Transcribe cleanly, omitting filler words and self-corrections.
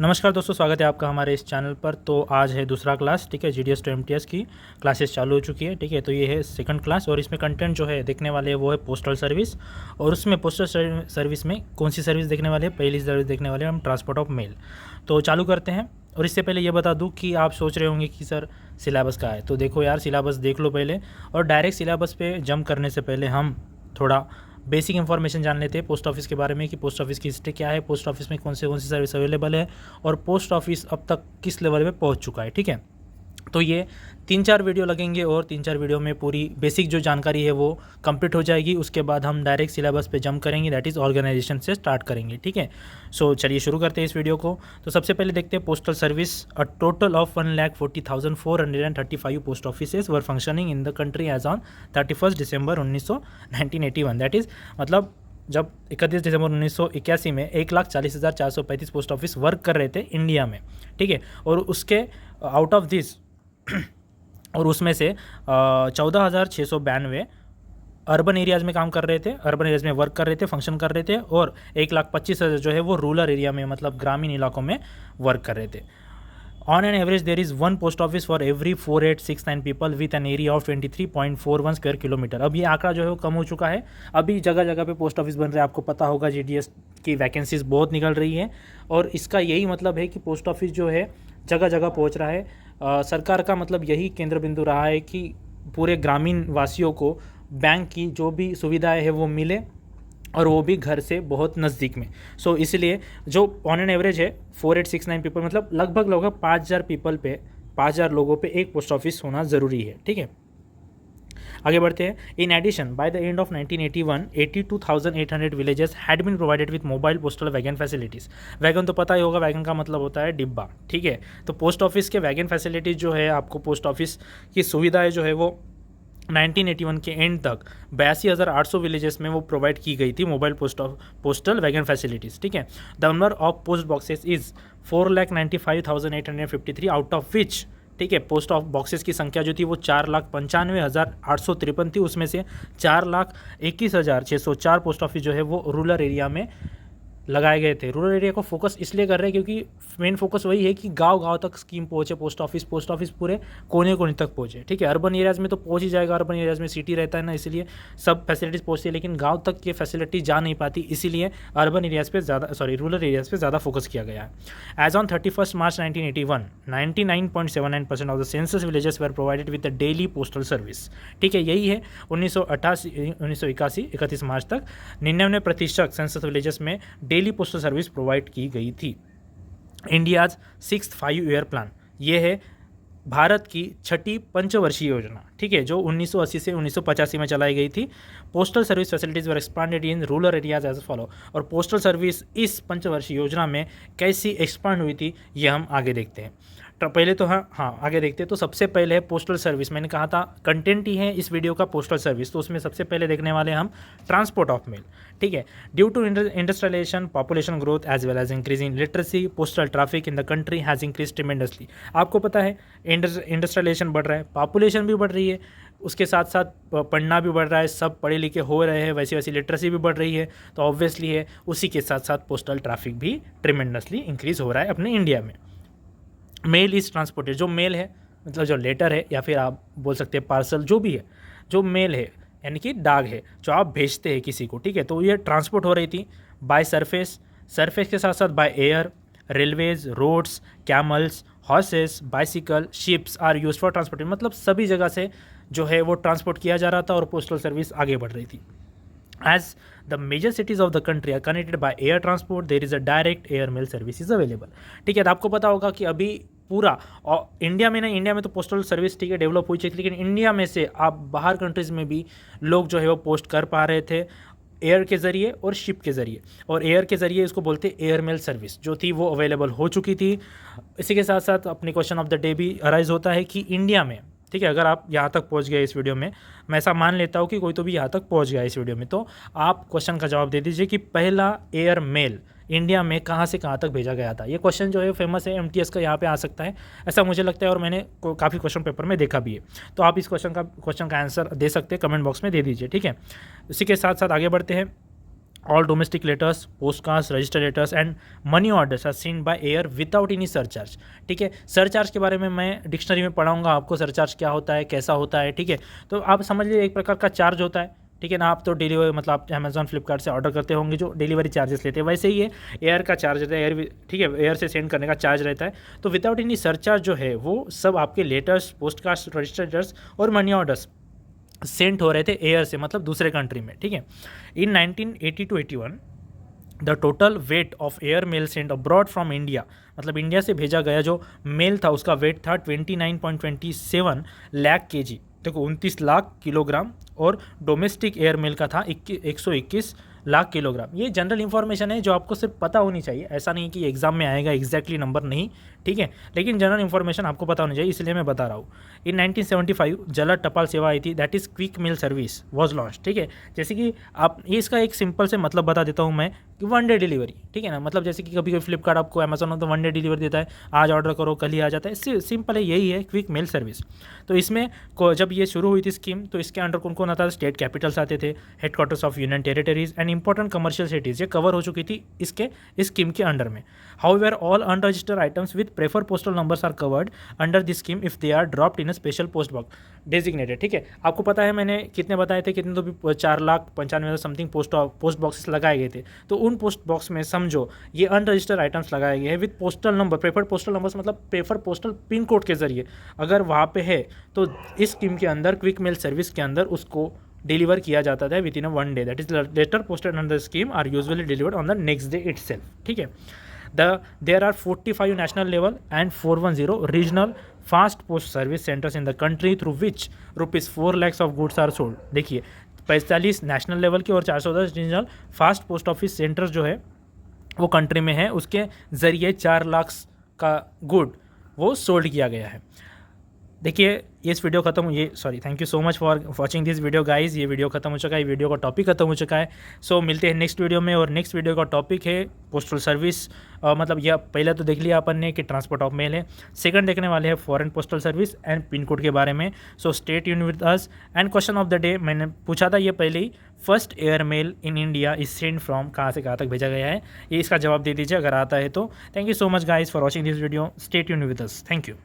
नमस्कार दोस्तों, स्वागत है आपका हमारे इस चैनल पर। तो आज है दूसरा क्लास, ठीक है। जीडीएस टू एमटीएस की क्लासेस चालू हो चुकी है, ठीक है। तो ये है सेकंड क्लास और इसमें कंटेंट जो है देखने वाले हैं वो है पोस्टल सर्विस। और उसमें पोस्टल सर्विस में कौन सी सर्विस देखने वाले हैं? पहली सर्विस देखने वाले हैं हम, ट्रांसपोर्ट ऑफ मेल। तो चालू करते हैं। और इससे पहले ये बता दूं कि आप सोच रहे होंगे कि सर सिलेबस का है, तो देखो यार सिलेबस देख लो पहले। और डायरेक्ट सिलेबस पे जंप करने से पहले हम थोड़ा बेसिक इन्फॉर्मेशन जान लेते हैं पोस्ट ऑफिस के बारे में कि पोस्ट ऑफिस की हिस्ट्री क्या है, पोस्ट ऑफिस में कौन सी सर्विस अवेलेबल है और पोस्ट ऑफिस अब तक किस लेवल पे पहुंच चुका है, ठीक है। तो ये 3-4 वीडियो लगेंगे और 3-4 वीडियो में पूरी बेसिक जो जानकारी है वो कंप्लीट हो जाएगी। उसके बाद हम डायरेक्ट सिलेबस पे जंप करेंगे, दैट इज़ ऑर्गेनाइजेशन से स्टार्ट करेंगे, ठीक है। सो चलिए शुरू करते हैं इस वीडियो को। तो सबसे पहले देखते हैं postal service. A total of 1,40,435 post offices were functioning in the country as on 31 December 1981। That is मतलब जब 31 दिसंबर 1981 में 1,40,435 पोस्ट ऑफिस वर्क कर रहे थे इंडिया में, ठीक है। और उसके आउट ऑफ दिस और उसमें से 14,692 अर्बन एरियाज़ में काम कर रहे थे, अर्बन एरियाज़ में वर्क कर रहे थे, फंक्शन कर रहे थे। और 1,25,000 जो है वो रूरल एरिया में मतलब ग्रामीण इलाकों में वर्क कर रहे थे। On an average there is one post office for every 4869 people with an area of 23.41 square kilometre. अब ये आंकड़ा जो है वो कम हो चुका है। अभी जगह जगह पे पोस्ट ऑफिस बन रहे हैं, आपको पता होगा जीडीएस की वैकेंसीज बहुत निकल रही है। और इसका यही मतलब है कि पोस्ट ऑफिस जो है जगह जगह पहुंच रहा है। सरकार का मतलब यही केंद्र बिंदु रहा है कि पूरे ग्रामीण वासियों को बैंक की जो भी सुविधाएं है वो मिले और वो भी घर से बहुत नज़दीक में। सो इसलिए जो ऑन एन एवरेज है 4869 पीपल मतलब लगभग 5,000 पीपल पे 5,000 लोगों पे एक पोस्ट ऑफिस होना ज़रूरी है, ठीक है। आगे बढ़ते हैं। In addition by the end of 1981 82,800 villages had been provided with mobile postal wagon facilities. Wagon तो पता ही होगा, वैगन का मतलब होता है डिब्बा, ठीक है। तो पोस्ट ऑफिस के वैगन फैसिलिटीज़ जो है, आपको पोस्ट ऑफिस की सुविधाएं जो है वो 1981 के एंड तक 82,800 विलेजेस में वो प्रोवाइड की गई थी, मोबाइल पोस्टल वैगन फैसिलिटीज़, ठीक है। The number of post boxes is 4,95,853 out of which, ठीक है, पोस्ट ऑफ बॉक्सेस की संख्या जो थी वो 4,95,853 थी। उसमें से 4,21,604 पोस्ट ऑफिस जो है वो रूरल एरिया में लगाए गए थे। रूरल एरिया को फोकस इसलिए कर रहे हैं क्योंकि मेन फोकस वही है कि गांव-गांव तक स्कीम पहुंचे, पोस्ट ऑफिस पूरे कोने-कोने तक पहुंचे, ठीक है। अर्बन एरियाज़ में तो पहुंच ही जाएगा, अर्बन एरियाज़ में सिटी रहता है ना, इसलिए सब फैसिलिटीज़ पहुंचती है, लेकिन गांव तक ये फैसिलिटी जा नहीं पाती, इसीलिए अर्बन एरियाज़ पे ज़्यादा रूरल एरियाज़ पे ज़्यादा फोकस किया गया है। As on 31 March 1981 99.79% of the census villages were provided with the daily postal service, ठीक है। यही है 1981 31 मार्च तक 99% सेंसस विलेजेस में डेली पोस्टल सर्विस प्रोवाइड की गई थी। इंडियाज 6th 5-year प्लान, ये है भारत की 6ठी पंचवर्षीय योजना, ठीक है, जो 1980 से 1985 में चलाई गई थी। Postal service facilities were expanded in rural areas as follow. और पोस्टल सर्विस इस पंचवर्षीय योजना में कैसी एक्सपांड हुई थी ये हम आगे देखते हैं। पहले तो हाँ आगे देखते हैं। तो सबसे पहले है पोस्टल सर्विस। मैंने कहा था कंटेंट ही है इस वीडियो का पोस्टल सर्विस, तो उसमें सबसे पहले देखने वाले हम ट्रांसपोर्ट ऑफ मेल, ठीक है। Due to industrialisation, population growth as well as increase in literacy, postal traffic in the country has increased tremendously. आपको पता है इंडस्ट्रियलाइजेशन बढ़ रहा है, पॉपुलेशन भी बढ़ रही है, उसके साथ साथ पढ़ना भी बढ़ रहा है, सब पढ़े लिखे हो रहे हैं, वैसी वैसी लिटरेसी भी बढ़ रही है, तो ऑब्वियसली है उसी के साथ साथ पोस्टल ट्रैफिक भी ट्रिमेंडसली इंक्रीज हो रहा है अपने इंडिया में। मेल इज़ ट्रांसपोर्टेड, जो मेल है मतलब जो लेटर है या फिर आप बोल सकते हैं पार्सल, जो भी है, जो मेल है यानी कि डाक है जो आप भेजते हैं किसी को, ठीक है। तो ये ट्रांसपोर्ट हो रही थी बाय सरफेस के साथ साथ by air, railways, roads, camels, horses, bicycle, ships are use for transport. मतलब सभी जगह से जो है वो ट्रांसपोर्ट किया जा रहा था और पोस्टल सर्विस आगे बढ़ रही थी। As the major cities of the country are connected by air transport, there is a direct air mail service is available, ठीक है। तो आपको पता होगा कि अभी पूरा इंडिया में ना, इंडिया में तो पोस्टल सर्विस ठीक है डेवलप हुई थी, लेकिन इंडिया में से आप बाहर कंट्रीज़ में भी लोग जो है वो पोस्ट कर पा रहे थे एयर के ज़रिए और शिप के ज़रिए। और एयर के ज़रिए इसको बोलते एयर मेल सर्विस जो थी वो अवेलेबल हो चुकी थी। इसी के साथ साथ अपने क्वेश्चन ऑफ द डे भी अराइज होता है कि इंडिया में, ठीक है, अगर आप यहाँ तक पहुँच गए इस वीडियो में, मैं ऐसा मान लेता हूँ कि कोई तो भी यहाँ तक पहुँच गया इस वीडियो में, तो आप क्वेश्चन का जवाब दे दीजिए कि पहला एयर मेल इंडिया में कहाँ से कहाँ तक भेजा गया था। ये क्वेश्चन जो है फेमस है, एमटीएस का यहाँ पे आ सकता है ऐसा मुझे लगता है, और मैंने काफ़ी क्वेश्चन पेपर में देखा भी है। तो आप इस क्वेश्चन का आंसर दे सकते हैं, कमेंट बॉक्स में दे दीजिए, ठीक है। इसी के साथ साथ आगे बढ़ते हैं। All domestic letters, postcards, register letters and money orders are sent by air without any surcharge। ठीक है, सरचार्ज के बारे में मैं डिक्शनरी में पढ़ाऊंगा आपको, सरचार्ज क्या होता है, कैसा होता है। ठीक है, तो आप समझ लीजिए एक प्रकार का चार्ज होता है। ठीक है ना, आप तो डिलीवरी मतलब आप अमेजॉन फ्लिपकार्ट से ऑर्डर करते होंगे जो डिलीवरी चार्जेस लेते हैं, वैसे ही ये एयर का चार्ज रहता है, एयर, ठीक है, एयर से सेंड करने का चार्ज रहता है। तो विदाउट एनी सरचार्ज जो है वो सब आपके लेटर्स, पोस्टकार्ड्स, रजिस्टर लेटर्स और मनी ऑर्डर्स सेंट हो रहे थे एयर से, मतलब दूसरे कंट्री में। ठीक है, in 1980 to 81 the total weight of air mail sent abroad from India, मतलब इंडिया से भेजा गया जो मेल था उसका वेट था 29.27 लाख kg, देखो 29 लाख किलोग्राम, और डोमेस्टिक एयर मेल का था 121 लाख किलोग्राम। ये जनरल इन्फॉर्मेशन है जो आपको सिर्फ पता होनी चाहिए, ऐसा नहीं कि एग्जाम में आएगा एग्जैक्टली नंबर नहीं। ठीक है, लेकिन जनरल इन्फॉर्मेशन आपको पता होनी चाहिए, इसलिए मैं बता रहा हूँ। इन 1975 जलद टपाल सेवा आई थी, that is quick mail service was launch. ठीक है, जैसे कि आप ये इसका एक सिंपल से मतलब बता देता हूँ मैं कि 1 डे डिलीवरी। ठीक है ना, मतलब जैसे कि कभी कभी फ्लिपकार्ट आपको अमेजोन हो तो 1 डे डिलीवरी देता है, आज ऑर्डर करो कल ही आ जाता है, सिंपल है, यही है क्विक मेल सर्विस। तो इसमें जब ये शुरू हुई थी स्कीम, तो इसके अंडर कौन कौन आता था, स्टेट कैपिटल्स आते थे, headquarters of union territories and important commercial cities, ये कवर हो चुकी थी इसके इस स्कीम के अंडर में। However all unregistered items with prefer postal numbers are covered under this scheme if they are dropped in a special post box designated. ठीक है, आपको पता है मैंने कितने बताए थे, कितने तो भी 4,95,000 समथिंग पोस्ट बॉक्सेस लगाए गए थे। तो उन पोस्ट बॉक्स में समझो ये अनरजिस्टर्ड आइटम्स लगाए गए हैं with postal number, preferred postal numbers मतलब प्रेफर पोस्टल पिन कोड के जरिए, अगर वहाँ पे है तो इस स्कीम के अंदर क्विक मेल सर्विस के अंदर उसको डिलीवर किया जाता था within a 1 day. That is letter posted under the scheme are usually delivered on the next day itself. ठीक है, there are 45 national level and 410 regional fast post service centers in the country through which rupees 4 lakhs of goods are sold। देखिए 45 national level के और 410 regional fast post office centres जो है वो country में है, उसके ज़रिए 4 लाख का गुड वो सोल्ड किया गया है। देखिए इस वीडियो खत्म, ये sorry, thank you so much for watching this video guys. ये वीडियो खत्म हो चुका है, वीडियो का टॉपिक खत्म हो चुका है। सो मिलते हैं नेक्स्ट वीडियो में, और नेक्स्ट वीडियो का टॉपिक है पोस्टल सर्विस। मतलब यह पहले तो देख लिया अपन ने कि ट्रांसपोर्ट ऑफ मेल है, सेकंड देखने वाले हैं foreign postal service and pin code के बारे में। So stay tuned with us. And question of the day मैंने पूछा था ये पहले ही, first air mail in India is send from, कहाँ से कहाँ तक भेजा गया है, ये इसका जवाब दे दीजिए अगर आता है तो। Thank you so much guys for watching this video, stay tuned with us, thank you.